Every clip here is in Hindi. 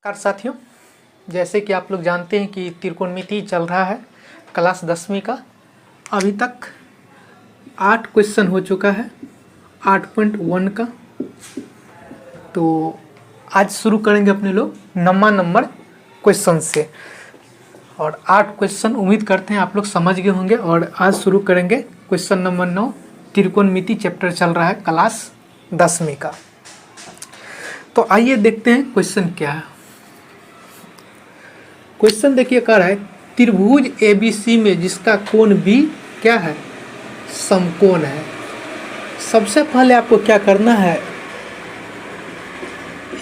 नमस्कार साथियों, जैसे कि आप लोग जानते हैं कि त्रिकोणमिति चल रहा है क्लास 10वीं का। अभी तक 8 क्वेश्चन हो चुका है 8.1 का। तो आज शुरू करेंगे अपने लोग 9वां नंबर क्वेश्चन से। और 8 क्वेश्चन उम्मीद करते हैं आप लोग समझ गए होंगे। और आज शुरू करेंगे क्वेश्चन नंबर 9। त्रिकोणमिति चैप्टर चल रहा है क्लास 10वीं का। तो आइए देखते हैं क्वेश्चन क्या है। क्वेश्चन देखिए कह रहा है त्रिभुज ABC में जिसका कोण B क्या है, समकोण है। सबसे पहले आपको क्या करना है,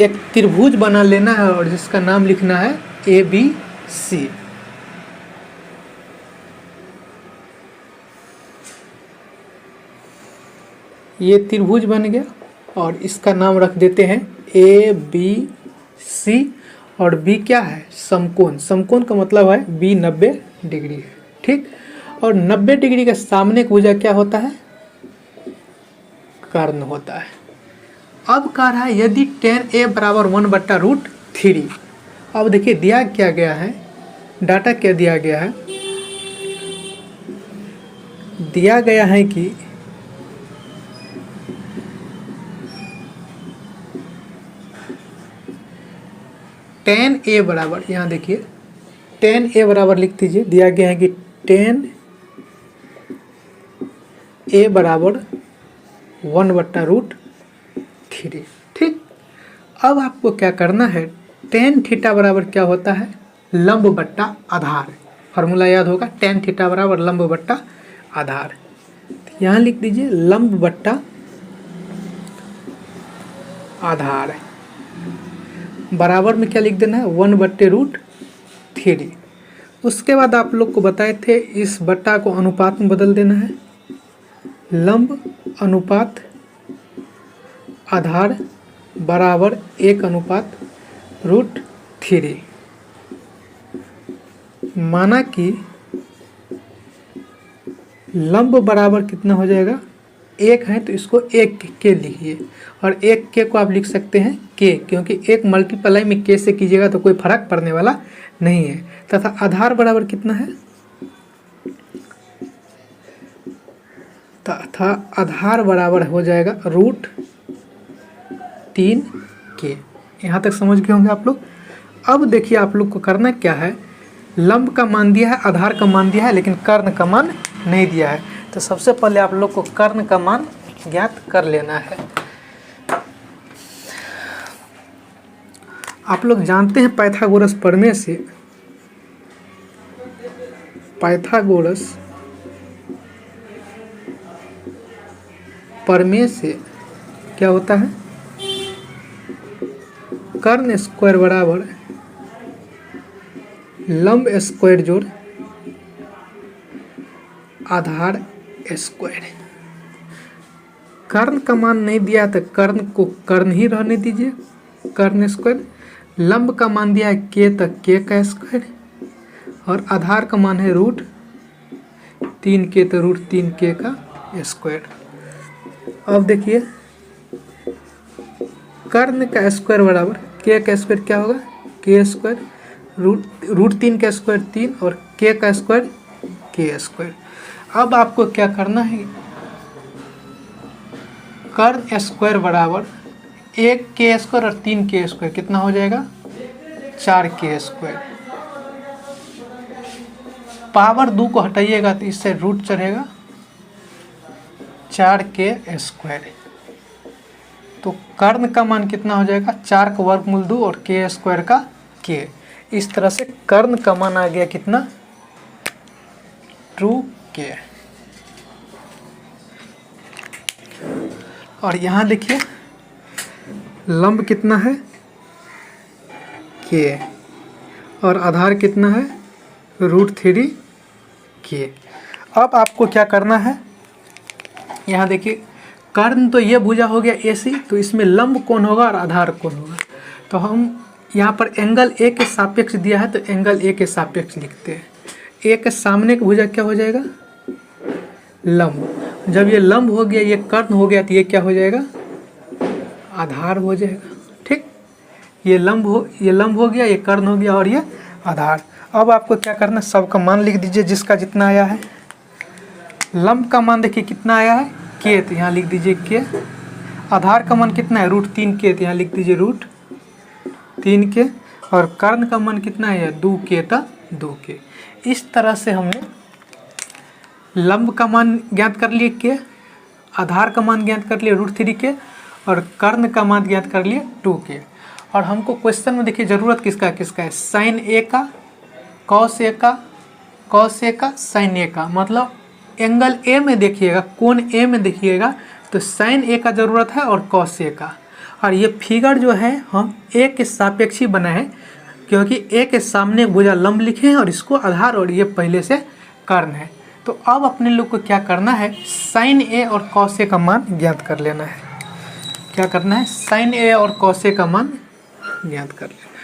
एक त्रिभुज बना लेना है और जिसका नाम लिखना है ABC। ये त्रिभुज बन गया और इसका नाम रख देते हैं ABC। और B क्या है, समकोण। समकोण का मतलब है B 90 डिग्री है, ठीक। और 90 डिग्री के सामने का भुजा क्या होता है, कर्ण होता है। अब कह रहा है यदि tan A बराबर 1/√3। अब देखिए दिया क्या गया है, डाटा क्या दिया गया है, दिया गया है कि tan A बराबर, यहाँ देखिए tan A बराबर लिख दीजिए। दिया गया है कि tan A बराबर 1/√3, ठीक। अब आपको क्या करना है, tan थीटा बराबर क्या होता है, लंब बट्टा आधार। फार्मूला याद होगा, tan थीटा बराबर लंब बट्टा आधार। यहाँ लिख दीजिए लंब बट्टा आधार बराबर में क्या लिख देना है, 1/√3। उसके बाद आप लोग को बताए थे इस बट्टा को अनुपात में बदल देना है। लंब अनुपात आधार बराबर 1/√3। माना कि लंब बराबर कितना हो जाएगा, 1 है तो इसको 1 के लिखिए। और 1 के को आप लिख सकते हैं k, क्योंकि 1 मल्टीप्लाई में k से कीजिएगा तो कोई फर्क पड़ने वाला नहीं है। तथा आधार बराबर कितना है, तथा आधार बराबर हो जाएगा √3k। यहाँ तक समझ गए होंगे आप लोग। अब देखिए आप लोग को करना क्या है, लंब का मान दिया है, आधार का मान दिया है, लेकिन कर्ण का मान नहीं दिया है। तो सबसे पहले आप लोग को कर्ण का मान ज्ञात कर लेना है। आप लोग जानते हैं पाइथागोरस प्रमेय से, पाइथागोरस प्रमेय से क्या होता है, कर्ण स्क्वायर बराबर लंब स्क्वायर जोड़ आधार स्क्वायर। कर्ण का मान नहीं दिया तो कर्ण को कर्ण ही रहने दीजिए, कर्ण स्क्वायर। लंब का मान दिया है k तक k का स्क्वायर। और आधार का मान है √3k तो √3k का स्क्वायर। अब देखिए कर्ण का स्क्वायर बराबर k का स्क्वायर क्या होगा, k स्क्वायर। √3 का स्क्वायर 3 और k का स्क्वायर k स्क्वायर। अब आपको क्या करना है, कर्ण स्क्वायर बराबर 1k स्क्वायर और 3k स्क्वायर कितना हो जाएगा, 4k स्क्वायर। पावर 2 को हटाइएगा तो इससे रूट चढ़ेगा, 4k स्क्वायर। तो कर्ण का मान कितना हो जाएगा, 4 का वर्गमूल 2 और k स्क्वायर का k। इस तरह से कर्ण का मान आ गया कितना, 2k। और यहाँ देखिए लंब कितना है, k, और आधार कितना है, √3k। अब आपको क्या करना है, यहाँ देखिए कर्ण तो ये भुजा हो गया AC, तो इसमें लंब कौन होगा और आधार कौन होगा। तो हम यहाँ पर एंगल A के सापेक्ष दिया है तो एंगल A के सापेक्ष लिखते हैं। A के सामने का भुजा क्या हो जाएगा, लंब। जब ये लंब हो गया, ये कर्ण हो गया, तो ये क्या हो जाएगा, आधार हो जाएगा, ठीक। ये लंब हो गया, ये कर्ण हो गया और ये आधार। अब आपको क्या करना है, सबका मान लिख दीजिए जिसका जितना आया है। लंब का मान देखिए कितना आया है के, तो यहाँ लिख दीजिए के। आधार का मान कितना है √3 के, तो यहाँ लिख दीजिए √3 के। और कर्ण का मान कितना है 2 के, तो 2 के। इस तरह से हमने लंब का मान ज्ञात कर लिए के, आधार का मान ज्ञात कर लिए √3 के, और कर्ण का मान ज्ञात कर लिए 2 के। और हमको क्वेश्चन में देखिए ज़रूरत किसका है, साइन ए का, कॉस ए का, साइन ए का। मतलब एंगल ए में देखिएगा, कोण ए में देखिएगा तो साइन ए का ज़रूरत है और कॉस ए का। और ये फिगर जो है हम ए के सापेक्षी बनाए हैं, क्योंकि ए के सामने भुजा लंब लिखे हैं और इसको आधार, और ये पहले से कर्ण है। तो अब अपने लोग को क्या करना है, साइन ए और कॉस ए का मान ज्ञात कर लेना है। क्या करना है, साइन ए और कॉस ए का मान ज्ञात कर लेना है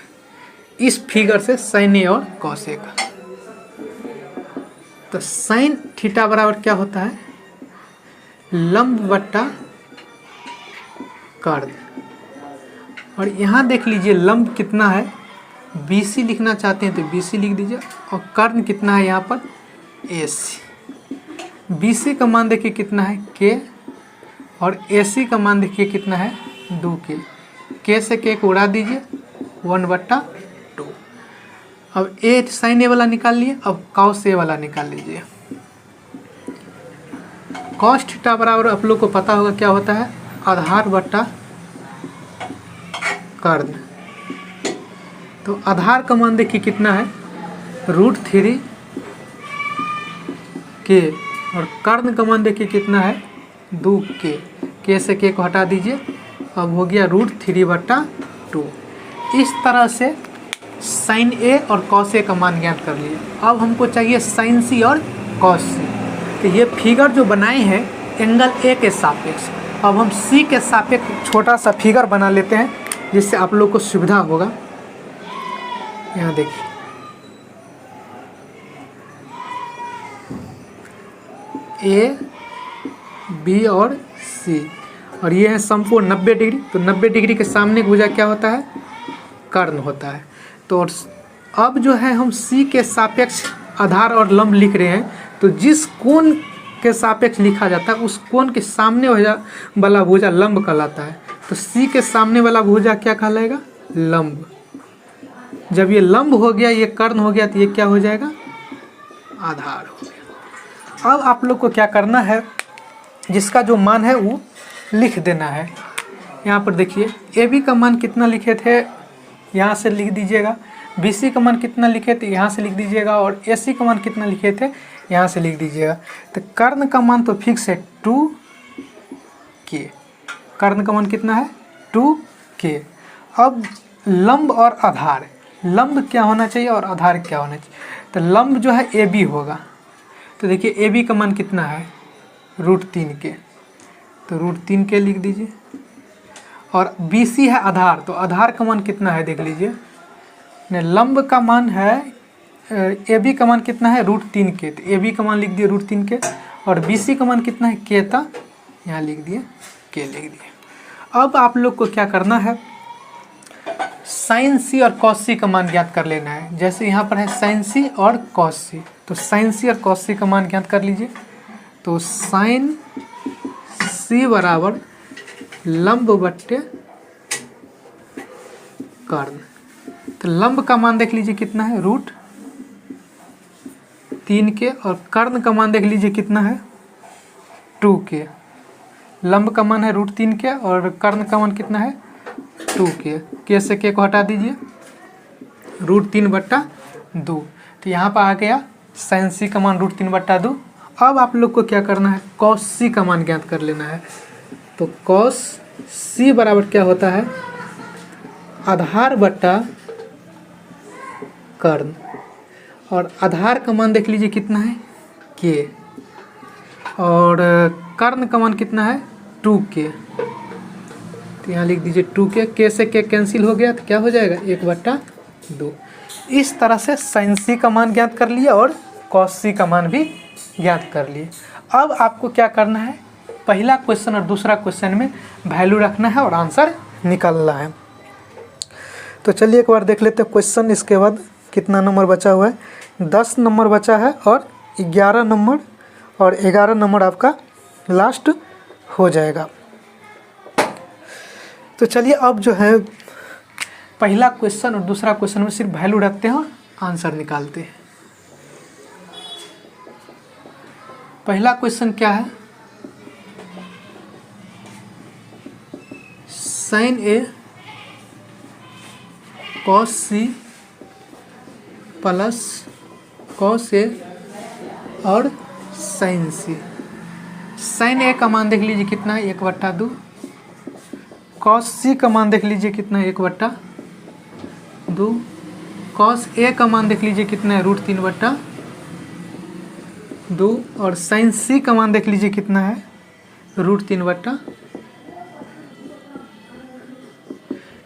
इस फिगर से, साइन ए और कॉस ए का। तो साइन थीटा बराबर क्या होता है, लंब बट्टा कर्ण। और यहाँ देख लीजिए लंब कितना है, BC लिखना चाहते हैं तो BC लिख दीजिए, और कर्ण कितना है यहाँ पर AC। BC का मान देखिए कितना है K, और AC का मान देखिए कितना है 2K। K से K को उड़ा दीजिए, 1/2। अब ए साइन ए वाला निकाल लिए, अब कॉस ए वाला निकाल लीजिए। कॉस थीटा बराबर आप लोग को पता होगा क्या होता है, आधार बट्टा कर्ण। तो आधार का मान देखिए कितना है √3 के, और कर्ण का मान देखिए कितना है 2 के। के से के को हटा दीजिए, अब हो गया √3/2। इस तरह से साइन ए और कॉस ए का मान ज्ञात कर लिए। अब हमको चाहिए साइन सी और कॉस सी। तो ये फिगर जो बनाए हैं एंगल ए के सापेक्ष, अब हम सी के सापेक्ष छोटा सा फिगर बना लेते हैं जिससे आप लोग को सुविधा होगा। यहाँ देखिए ए, बी और सी, और ये है समकोण 90 डिग्री। तो 90 डिग्री के सामने भुजा क्या होता है, कर्ण होता है। तो अब जो है हम सी के सापेक्ष आधार और लंब लिख रहे हैं, तो जिस कोण के सापेक्ष लिखा जाता है उस कोण के सामने वाला भुजा लंब कहलाता है। तो सी के सामने वाला भुजा क्या कहलाएगा, लंब। जब ये लंब हो गया, ये कर्ण हो गया, तो ये क्या हो जाएगा, आधार हो गया। अब आप लोग को क्या करना है, जिसका जो मान है वो लिख देना है। यहाँ पर देखिए ए बी का मान कितना लिखे थे, यहाँ से लिख दीजिएगा। BC का मान कितना लिखे थे, यहाँ से लिख दीजिएगा। और AC का मान कितना लिखे थे, यहाँ से लिख दीजिएगा। तो कर्ण का मान तो फिक्स है 2K। कर्ण का मान कितना है 2K। अब लंब और आधार, लंब क्या होना चाहिए और आधार क्या होना चाहिए। तो लंब जो है AB होगा। तो देखिए AB का मान कितना है √3K, तो √3K लिख दीजिए। और BC है आधार, तो आधार का मान कितना है देख लीजिए। लंब का मान है AB का मान कितना है √3K, तो AB का मान लिख दिए √3K। और BC का मान कितना है K था, यहाँ लिख दिए K लिख दिए। अब आप लोग को क्या करना है, साइन सी और कॉस सी का मान ज्ञात कर लेना है। जैसे यहाँ पर है साइन सी और कॉस सी, तो साइन सी और कॉस सी का मान ज्ञात कर लीजिए। तो साइन सी बराबर लंब बट्टे कर्ण। तो लंब का मान देख लीजिए कितना है √3K, और कर्ण का मान देख लीजिए कितना है 2K। लंब का मान है √3K और कर्ण का मान कितना है 2K। K से K को हटा दीजिए, √3/2। तो यहाँ पर आ गया साइन सी का मान √3/2। अब आप लोग को क्या करना है, कॉस सी का मान ज्ञात कर लेना है। तो कॉस सी बराबर क्या होता है, आधार बट्टा कर्ण। और आधार का मान देख लीजिए कितना है K, और कर्ण का मान कितना है 2K। तो यहाँ लिख दीजिए 2K। K से K कैंसिल हो गया, तो क्या हो जाएगा 1/2। इस तरह से साइन सी का मान ज्ञात कर लिया और कॉस सी का मान भी ज्ञात कर लिए। अब आपको क्या करना है, पहला क्वेश्चन और दूसरा क्वेश्चन में वैल्यू रखना है और आंसर निकालना है। तो चलिए एक बार देख लेते हैं क्वेश्चन। इसके बाद कितना नंबर बचा हुआ है, 10 नंबर बचा है और 11 नंबर और 11 नंबर आपका लास्ट हो जाएगा। तो चलिए अब जो है पहला क्वेश्चन और दूसरा क्वेश्चन में सिर्फ वैल्यू रखते हैं और आंसर निकालते हैं। पहला क्वेश्चन क्या है, sign A cos C plus cos A और साइन सी। साइन ए का मान देख लीजिए कितना है, 1/2। कॉस सी का मान देख लीजिए कितना है, 1/2। कॉस ए का मान देख लीजिए कितना है, √3/2। और साइन सी का मान देख लीजिए कितना है, √3/2।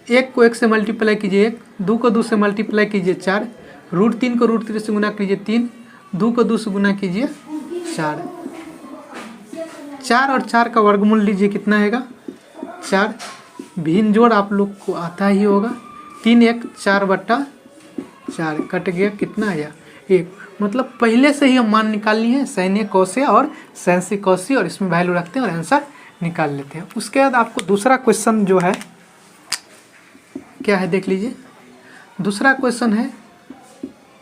एक को 1 से मल्टीप्लाई कीजिए 1, 2 को 2 से मल्टीप्लाई कीजिए 4, √3 को √3 से गुना कीजिए 3, 2 को 2 से गुना कीजिए 4। 4 और 4 का वर्गमूल लीजिए कितना आएगा, 4। भिन्न जोड़ आप लोग को आता ही होगा, 3 1 4/4 कट गया, कितना आया 1। मतलब पहले से ही हम मान निकाल लिए हैं, साइन ए कॉस ए और साइन सी कॉस सी, और इसमें वैल्यू रखते हैं और आंसर निकाल लेते हैं। उसके बाद आपको दूसरा क्वेश्चन जो है क्या है देख लीजिए। दूसरा क्वेश्चन है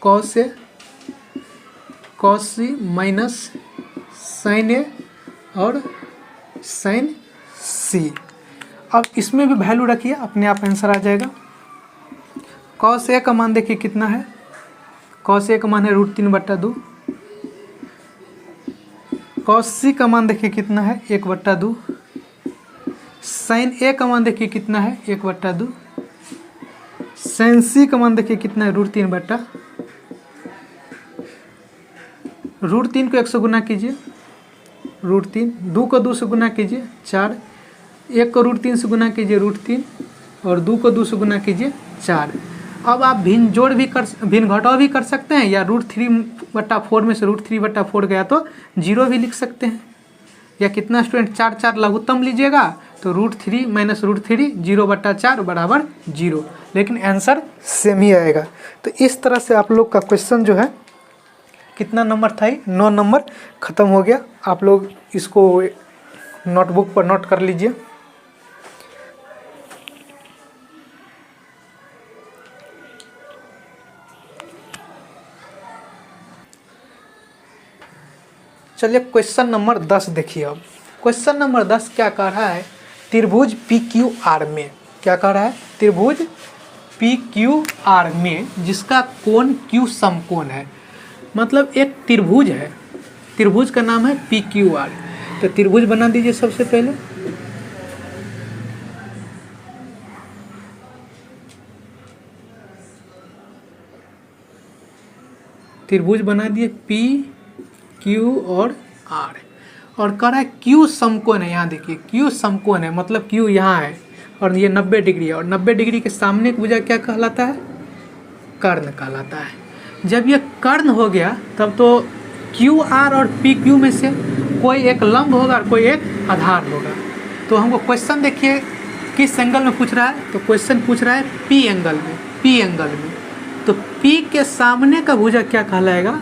cos A cos C minus sign ए और साइन सी। अब इसमें भी वैल्यू रखिए, अपने आप आंसर आ जाएगा। कॉस ए का मान देखिए कितना है, कॉस ए का मान है √3/2। कॉस सी का मान देखिए कितना है, 1/2। साइन ए का मान देखिए कितना है, 1/2। साइन सी का मान देखिए कितना है, √3/2। √3 को 1 से गुना कीजिए, √3। 2 को 2 से गुना कीजिए 4, 1 को √3 से गुना कीजिए √3, और 2 को 2 से गुना कीजिए 4। अब आप भिन्न जोड़ भी भिन्न घटाव भी कर सकते हैं, या √3/4 में से √3/4 गया तो 0 भी लिख सकते हैं। या कितना स्टूडेंट 4 4 लघुत्तम लीजिएगा तो √3 माइनस √3 0/4 बराबर 0, लेकिन आंसर सेम ही आएगा। तो इस तरह से आप लोग का क्वेश्चन जो है कितना नंबर था, 9 नंबर ख़त्म हो गया। आप लोग इसको नोटबुक पर नोट कर लीजिए। चलिए क्वेश्चन नंबर 10 देखिए। अब क्वेश्चन नंबर 10 क्या कह रहा है, त्रिभुज PQR में क्या कह रहा है, त्रिभुज PQR में जिसका कोण Q समकोण है। मतलब एक त्रिभुज है, त्रिभुज का नाम है PQR। तो त्रिभुज बना दीजिए सबसे पहले। त्रिभुज बना दिए P Q और R, और कह रहा है Q समकोण है। यहाँ देखिए Q समकोण है, मतलब Q यहाँ है और ये 90 डिग्री है, और 90 डिग्री के सामने की भुजा क्या कहलाता है, कर्ण कहलाता है। जब ये कर्ण हो गया तब तो QR और PQ में से कोई एक लंब होगा और कोई एक आधार होगा। तो हमको क्वेश्चन देखिए किस एंगल में पूछ रहा है, तो क्वेश्चन पूछ रहा है P एंगल में, P एंगल में। तो P के सामने का भुजा क्या कहलाएगा,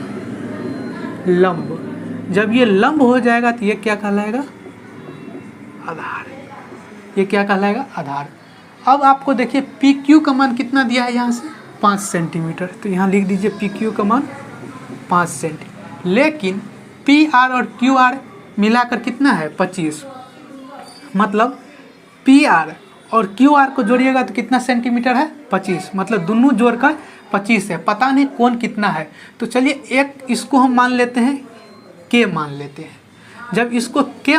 लंब। जब ये लंब हो जाएगा तो ये क्या कहलाएगा, आधार। ये क्या कहलाएगा, आधार। अब आपको देखिए PQ का मान कितना दिया है, यहाँ से 5 सेंटीमीटर। तो यहाँ लिख दीजिए PQ का मान 5 सेंटीमीटर। लेकिन PR और QR मिलाकर कितना है, 25। मतलब PR और QR को जोड़िएगा तो कितना सेंटीमीटर है, 25। मतलब दोनों जोड़कर 25 है। पता नहीं कौन कितना है। तो चलिए एक इसको हम मान लेते हैं K मान लेते हैं। जब इसको K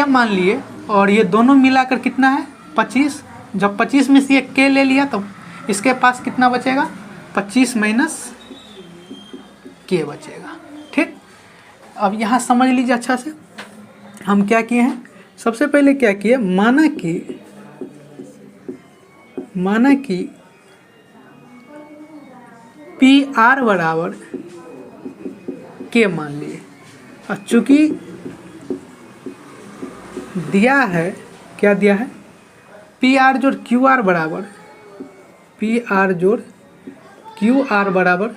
मान लिए और ये दोनों मिलाकर कितना है, 25। जब 25 में से ये K ले लिया तो इसके पास कितना बचेगा, 25 माइनस K बचेगा। ठीक, अब यहाँ समझ लीजिए अच्छा से। हम क्या किए हैं, सबसे पहले क्या किए, माना कि PR बराबर K मान लिए। और चूंकि दिया है, क्या दिया है, पी आर जोड़ क्यू आर बराबर बराबर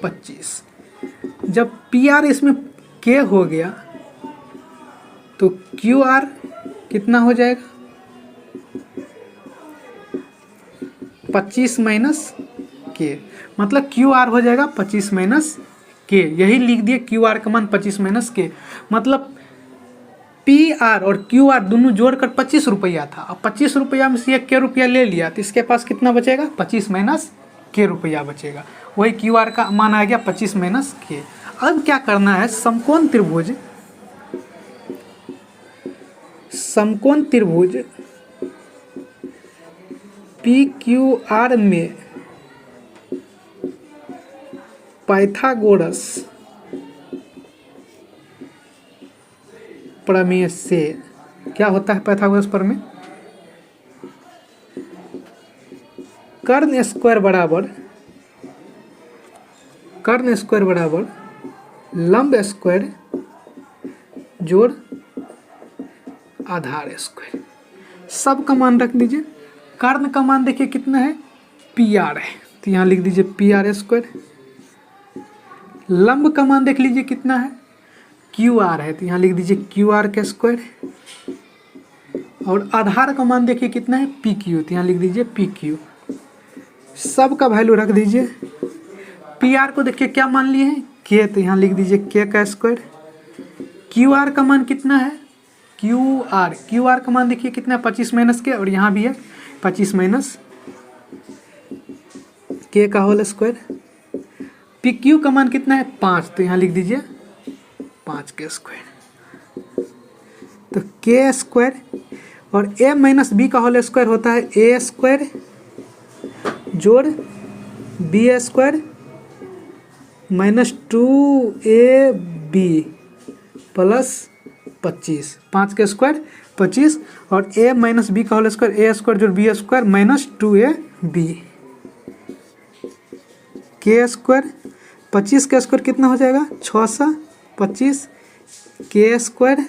25। जब पी आर इसमें के हो गया तो क्यू आर कितना हो जाएगा 25 माइनस के, मतलब क्यू आर हो जाएगा 25 माइनस के। यही लिख दिए क्यू आर का मान 25 माइनस के, मतलब पी आर और क्यू आर दोनों जोड़कर 25 रुपया था। अब 25 रुपया में से एक के रुपया ले लिया तो इसके पास कितना बचेगा 25 माइनस के रुपया बचेगा। वही क्यू आर का मान आ गया 25 माइनस के। अब क्या करना है, समकोण त्रिभुज पी क्यू आर में पाइथागोरस प्रमेय से क्या होता है, पाइथागोरस प्रमेय कर्ण स्क्वायर बराबर लंब स्क्वायर जोड़ आधार स्क्वायर। सब का मान रख दीजिए। कर्ण का मान देखिए कितना है, पी आर है तो यहाँ लिख दीजिए पी आर स्क्वायर। लंब का मान देख लीजिए कितना है, क्यू आर है तो यहाँ लिख दीजिए क्यू आर का स्क्वायर। और आधार का मान देखिए कितना है, पी क्यू, तो यहाँ लिख दीजिए पी क्यू। सब का वैल्यू रख दीजिए। पी आर को देखिए क्या मान लिए हैं, के, तो यहाँ लिख दीजिए के का स्क्वायर। क्यू आर का मान कितना है, क्यू आर का मान देखिए कितना है 25 माइनस के, और यहाँ भी है 25 माइनस के का होल स्क्वायर। पी क्यू का मान कितना है 5, तो यहाँ लिख दीजिए 5 के स्क्वायर। तो के स्क्वायर और ए माइनस बी का होल स्क्वायर होता है ए स्क्वायर जोड़ b square minus 2ab plus 25। 5 के स्क्वायर 25 और a माइनस बी का होल स्क्वायर ए स्क्वायर जोड़ बी स्क्वायर माइनस 2ab। के स्क्वायर 25 के स्क्वायर कितना हो जाएगा 625 के स्क्वायर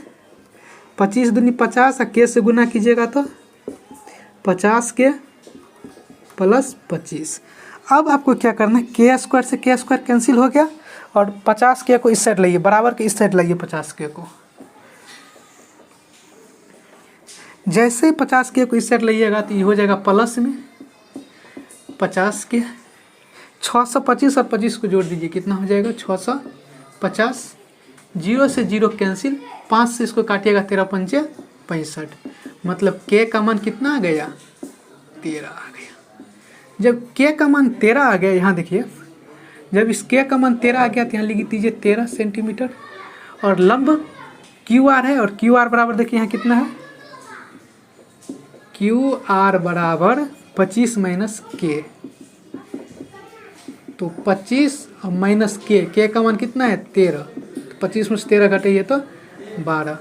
25 दूनी 50 और के से गुना कीजिएगा तो 50 के प्लस 25। अब आपको क्या करना है, के स्क्वायर से के स्क्वायर कैंसिल हो गया और 50 के को इस साइड लाइए, बराबर के इस साइड लाइए 50 के को। जैसे ही 50 के को इस साइड लाइएगा तो ये हो जाएगा प्लस में 50 के। 625 और 25 को जोड़ दीजिए कितना हो जाएगा 650। 0 से 0 कैंसिल, 5 से इसको काटिएगा 13 पंचे 65, मतलब के का मान कितना आ गया 13 आ गया। जब के का मान 13 आ गया, यहाँ देखिए जब इस के का मान 13 आ गया तो यहाँ लिख दीजिए 13 सेंटीमीटर। और लंब क्यू आर है और क्यू आर बराबर देखिए यहाँ कितना है, क्यू आर बराबर 25 माइनस के। तो 25 और माइनस के का मान कितना है 13, 25 में से 13 घटाइए तो 12,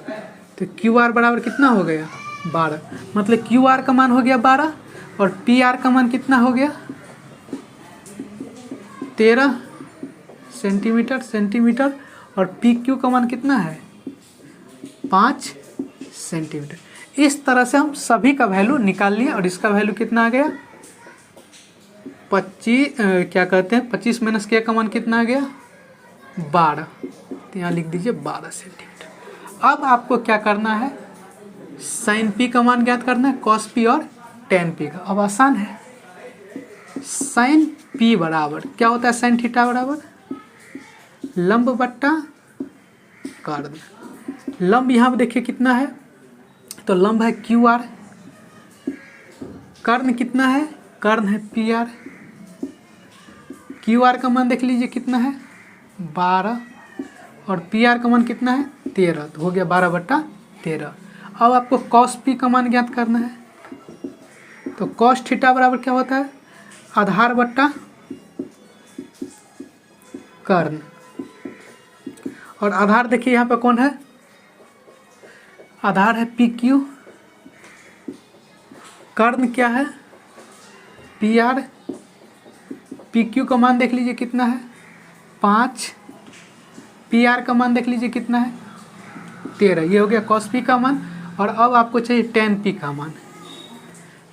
तो क्यू आर बराबर कितना हो गया 12, मतलब क्यू आर का मान हो गया 12 और पी आर का मान कितना हो गया 13 सेंटीमीटर और पी क्यू का मान कितना है 5 सेंटीमीटर। इस तरह से हम सभी का वैल्यू निकाल लिए और इसका वैल्यू कितना आ गया 25 माइनस के का मान कितना आ गया 12, तो यहाँ लिख दीजिए 12 सेंटीमीटर। अब आपको क्या करना है, साइन पी का मान ज्ञात करना है, कॉस पी और टेन पी का। अब आसान है, साइन पी बराबर क्या होता है, साइन थीटा बराबर लंब बट्टा कर्ण। लंब यहाँ पे देखिए कितना है, तो लंब है क्यू आर, कर्ण कितना है, कर्ण है पी आर। क्यू आर का मान देख लीजिए कितना है 12 और पी आर का मान कितना है 13, तो हो गया 12/13। अब आपको कॉस पी का मान ज्ञात करना है, तो कॉस थीटा बराबर क्या होता है, आधार बट्टा कर्ण। और आधार देखिए यहाँ पे कौन है, आधार है पी क्यू, कर्ण क्या है पी आर। पी क्यू का मान देख लीजिए कितना है 5, पी आर का मान देख लीजिए कितना है 13, ये हो गया कॉस पी का मान। और अब आपको चाहिए टेन पी का मान,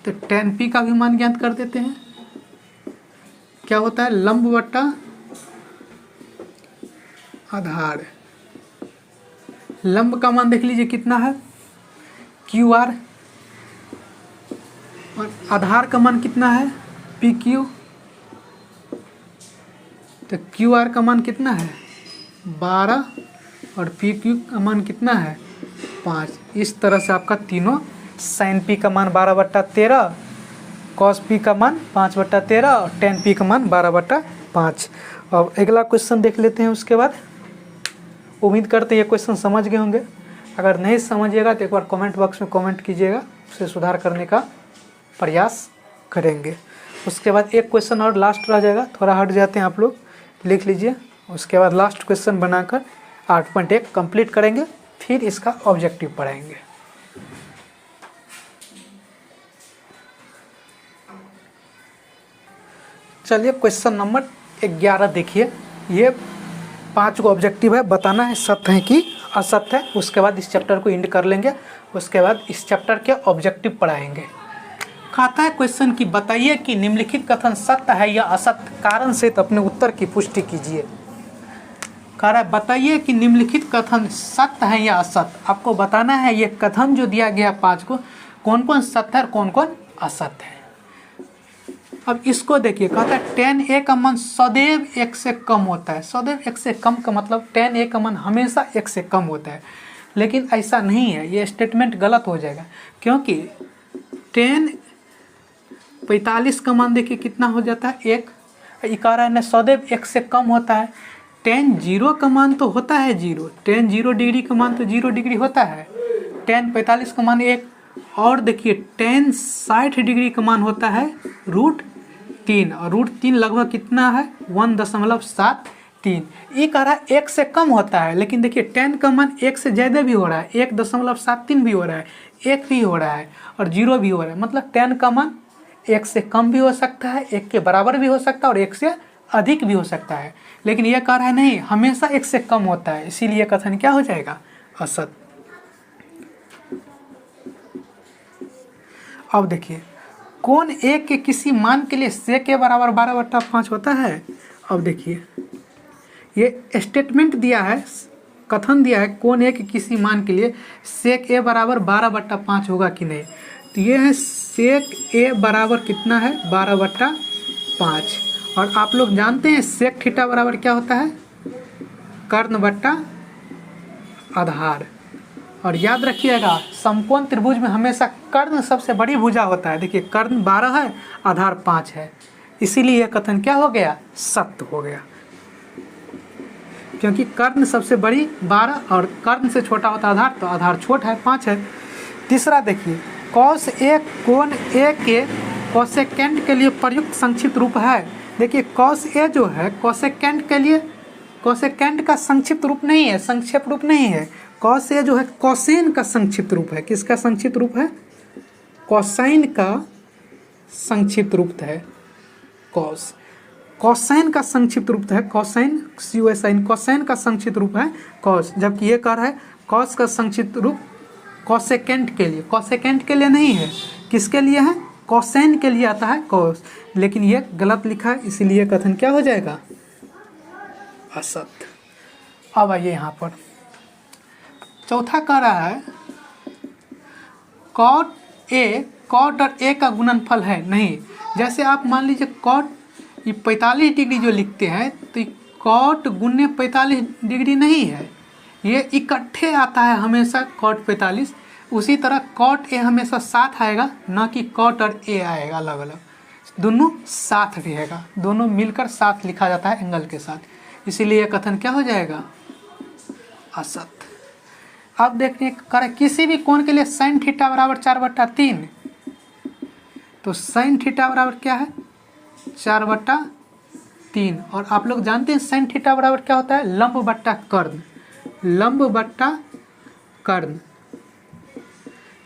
तो tan p का भी मान ज्ञात कर देते हैं। क्या होता है, लंब बट्टा आधार। लंब का मान देख लीजिए कितना है QR, और आधार का मान कितना है PQ। तो QR का मान कितना है 12 और PQ का मान कितना है 5। इस तरह से आपका तीनों sin P का मान 12/13, cos P का मान 5/13 और tan P का मान 12/5। अब अगला क्वेश्चन देख लेते हैं उसके बाद। उम्मीद करते हैं ये क्वेश्चन समझ गए होंगे। अगर नहीं समझिएगा तो एक बार कमेंट बॉक्स में कमेंट कीजिएगा, उसे सुधार करने का प्रयास करेंगे। उसके बाद एक क्वेश्चन और लास्ट रह जाएगा, थोड़ा हट जाते हैं आप लोग, लिख लीजिए। उसके बाद लास्ट क्वेश्चन बनाकर 8.1 कंप्लीट करेंगे, फिर इसका ऑब्जेक्टिव पढ़ाएंगे। चलिए क्वेश्चन नंबर 11 देखिए। ये 5 को ऑब्जेक्टिव है, बताना है सत्य है कि असत्य है। उसके बाद इस चैप्टर को एंड कर लेंगे। उसके बाद इस चैप्टर के ऑब्जेक्टिव पढ़ाएंगे। कहता है क्वेश्चन की बताइए कि निम्नलिखित कथन सत्य है या असत्य, कारण से तो अपने उत्तर की पुष्टि कीजिए। कह रहा है बताइए कि निम्नलिखित कथन सत्य है या असत्य। आपको बताना है ये कथन जो दिया गया 5 को, कौन कौन सत्य है और कौन कौन असत्य है। अब इसको देखिए, कहता है tan a का मान सदैव 1 से कम होता है। सदैव 1 से कम का मतलब tan a का मान हमेशा 1 से कम होता है, लेकिन ऐसा नहीं है। ये स्टेटमेंट गलत हो जाएगा, क्योंकि tan 45 का मान देखिए कितना हो जाता है 1। ये कह रहा है ना सदैव 1 से कम होता है। tan 0 का मान तो होता है 0, tan 0 डिग्री का मान तो 0 डिग्री होता है। tan 45 का मान 1, और देखिए tan 60 डिग्री का मान होता है √3, और √3 लगभग कितना है 1.73। ये कह रहा है 1 से कम होता है, लेकिन देखिए tan का मान 1 से ज़्यादा भी हो रहा है, 1.73 भी हो रहा है, 1 भी हो रहा है और 0 भी हो रहा है। मतलब tan का मान 1 से कम भी हो सकता है, 1 के बराबर भी हो सकता है और 1 से अधिक भी हो सकता है। लेकिन यह कह रहा है नहीं, हमेशा 1 से कम होता है, इसीलिए कथन क्या हो जाएगा असत्य। अब देखिए कौन a के किसी मान के लिए sec a बराबर 12/5 होता है। अब देखिए ये स्टेटमेंट दिया है, कथन दिया है कौन a के किसी मान के लिए sec a बराबर 12/5 होगा कि नहीं। तो ये है sec a बराबर कितना है 12/5, और आप लोग जानते हैं sec थीटा बराबर क्या होता है कर्ण बट्टा आधार। और याद रखिएगा समकोण त्रिभुज में हमेशा कर्ण सबसे बड़ी भुजा होता है। देखिए कर्ण 12 है, आधार 5 है, इसीलिए यह कथन क्या हो गया सत्य हो गया, क्योंकि कर्ण सबसे बड़ी 12 और कर्ण से छोटा होता है आधार, तो आधार छोटा है 5 है। तीसरा देखिए cos a कोण a के कोसेकेंट के लिए प्रयुक्त संक्षिप्त रूप है। देखिए cos a जो है कोसेकेंट के लिए, कोसेकेंट का संक्षिप्त रूप नहीं है, संक्षेप रूप नहीं है। cos a जो है कोसाइन का संक्षिप्त रूप है। किसका संक्षिप्त रूप है कोसाइन का संक्षिप्त रूप है। कोसाइन का संक्षिप्त रूप है कोसाइन, sin कोसाइन का संक्षिप्त रूप है cos, जबकि ये कह रहा है cos का संक्षिप्त रूप कोसेकेंट के लिए, कोसेकेंट के लिए नहीं है, किसके लिए है कोसाइन के लिए आता है cos, लेकिन ये गलत लिखा है, इसीलिए कथन क्या हो जाएगा असत्य। अब आइए यहाँ पर चौथा कह रहा है cot और a का गुणनफल है नहीं। जैसे आप मान लीजिए cot ये 45 डिग्री जो लिखते हैं, तो cot गुने 45 डिग्री नहीं है, ये इकट्ठे आता है हमेशा cot 45। उसी तरह cot a हमेशा साथ आएगा, ना कि cot और a आएगा अलग अलग, दोनों साथ रहेगा, दोनों मिलकर साथ लिखा जाता है एंगल के साथ, इसीलिए यह कथन क्या हो जाएगा असत्य। अब देखिए करें किसी भी कोण के लिए sin थीटा बराबर 4/3, तो sin थीटा बराबर क्या है 4/3, और आप लोग जानते हैं sin थीटा बराबर क्या होता है लंब बट्टा कर्ण, लंब बट्टा कर्ण।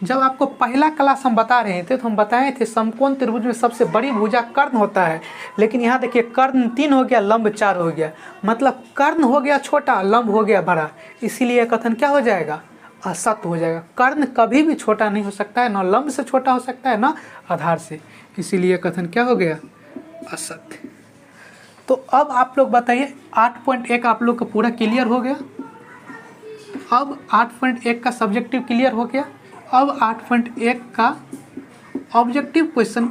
जब आपको पहला क्लास हम बता रहे थे तो हम बताए थे समकोण त्रिभुज में सबसे बड़ी भुजा कर्ण होता है, लेकिन यहाँ देखिए कर्ण 3 हो गया, लंब 4 हो गया, मतलब कर्ण हो गया छोटा, लंब हो गया बड़ा, इसीलिए कथन क्या हो जाएगा असत हो जाएगा। कर्ण कभी भी छोटा नहीं हो सकता है, ना लंब से छोटा हो सकता है ना आधार से, इसीलिए कथन क्या हो गया, असत। तो अब आप लोग बताइए 8.1 आप लोग का पूरा क्लियर हो गया। अब 8.1 का सब्जेक्टिव क्लियर हो गया। अब 8.1 का ऑब्जेक्टिव क्वेश्चन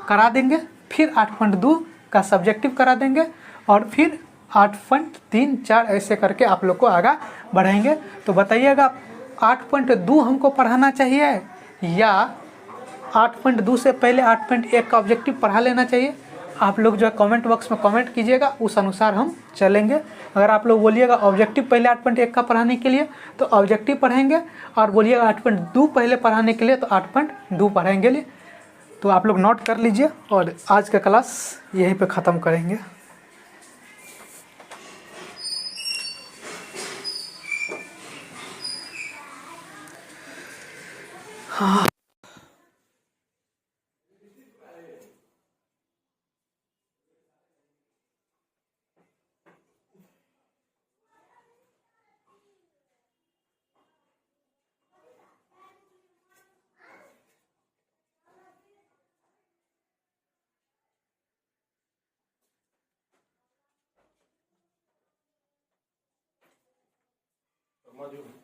करा देंगे, फिर 8.2 का सब्जेक्टिव करा देंगे, और फिर 8.3, 4 ऐसे करके आप लोग को आगे बढ़ाएंगे। तो बताइएगा 8.2 हमको पढ़ाना चाहिए या 8.2 से पहले 8.1 का ऑब्जेक्टिव पढ़ा लेना चाहिए? आप लोग जो है कमेंट बॉक्स में कमेंट कीजिएगा, उस अनुसार हम चलेंगे। अगर आप लोग बोलिएगा ऑब्जेक्टिव पहले 8.1 का पढ़ाने के लिए तो ऑब्जेक्टिव पढ़ाएंगे, और बोलिएगा 8.2 पहले पढ़ाने के लिए तो 8.2 पढ़ाएंगे। तो आप लोग नोट कर लीजिए, और आज का क्लास यहीं पे ख़त्म करेंगे। हाँ। समझो